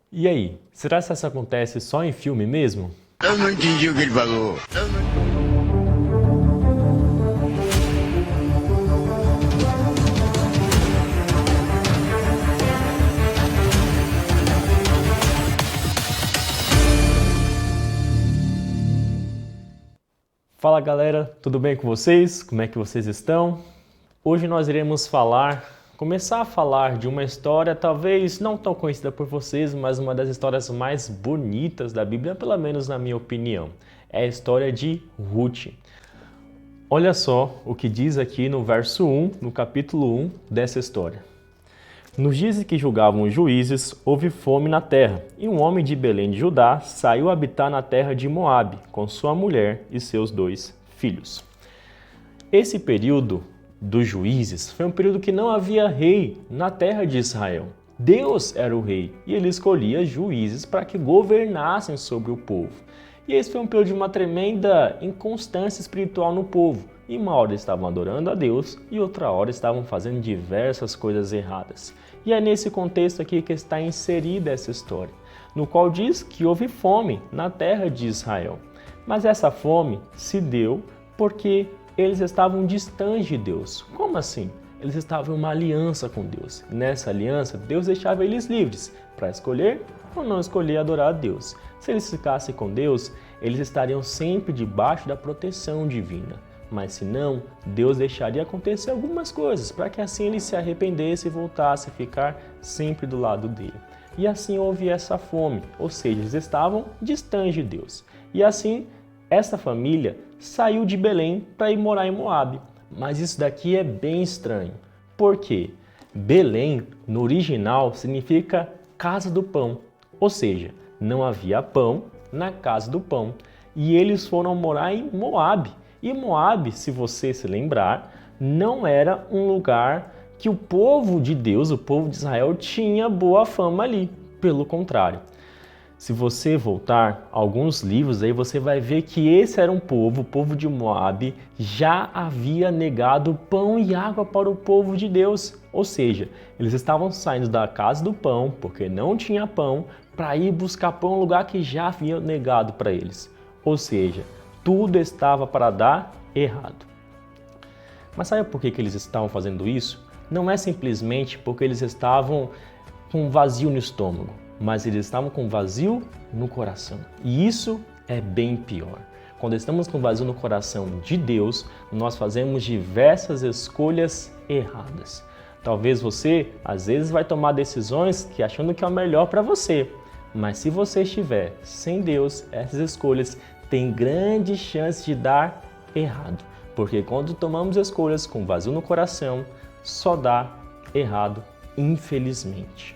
E aí, será que isso acontece só em filme mesmo? Eu não entendi o que ele falou. Fala galera, tudo bem com vocês? Como é que vocês estão? Hoje nós iremos começar a falar de uma história talvez não tão conhecida por vocês, mas uma das histórias mais bonitas da Bíblia, pelo menos na minha opinião. É a história de Ruth. Olha só o que diz aqui no verso 1, no capítulo 1 dessa história. Nos dias em que julgavam os juízes, houve fome na terra, e um homem de Belém de Judá saiu habitar na terra de Moabe, com sua mulher e seus 2 filhos. Esse período dos juízes foi um período que não havia rei na terra de Israel. Deus era o rei, e ele escolhia juízes para que governassem sobre o povo. E esse foi um período de uma tremenda inconstância espiritual no povo. E uma hora estavam adorando a Deus e outra hora estavam fazendo diversas coisas erradas. E é nesse contexto aqui que está inserida essa história, no qual diz que houve fome na terra de Israel. Mas essa fome se deu porque eles estavam distantes de Deus. Como assim? Eles estavam em uma aliança com Deus. Nessa aliança, Deus deixava eles livres para escolher ou não escolher adorar a Deus. Se eles ficassem com Deus, eles estariam sempre debaixo da proteção divina. Mas se não, Deus deixaria acontecer algumas coisas para que assim eles se arrependessem e voltassem a ficar sempre do lado dele. E assim houve essa fome, ou seja, eles estavam distantes de Deus. E assim, essa família saiu de Belém para ir morar em Moabe. Mas isso daqui é bem estranho. Por quê? Belém, no original, significa casa do pão. Ou seja, não havia pão na casa do pão. E eles foram morar em Moabe. E Moabe, se você se lembrar, não era um lugar que o povo de Deus, o povo de Israel, tinha boa fama ali. Pelo contrário. Se você voltar a alguns livros, aí você vai ver que esse era um povo, o povo de Moabe, já havia negado pão e água para o povo de Deus. Ou seja, eles estavam saindo da casa do pão, porque não tinha pão, para ir buscar pão em um lugar que já havia negado para eles. Ou seja, tudo estava para dar errado. Mas sabe por que eles estavam fazendo isso? Não é simplesmente porque eles estavam com um vazio no estômago, mas eles estavam com vazio no coração. E isso é bem pior. Quando estamos com vazio no coração de Deus, nós fazemos diversas escolhas erradas. Talvez você, às vezes, vai tomar decisões que achando que é o melhor para você. Mas se você estiver sem Deus, essas escolhas têm grande chance de dar errado. Porque quando tomamos escolhas com vazio no coração, só dá errado, infelizmente.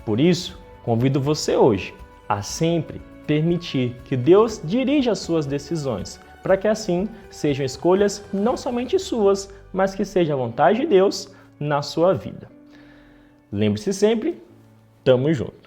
Por isso, convido você hoje a sempre permitir que Deus dirija as suas decisões, para que assim sejam escolhas não somente suas, mas que seja a vontade de Deus na sua vida. Lembre-se sempre, tamo junto.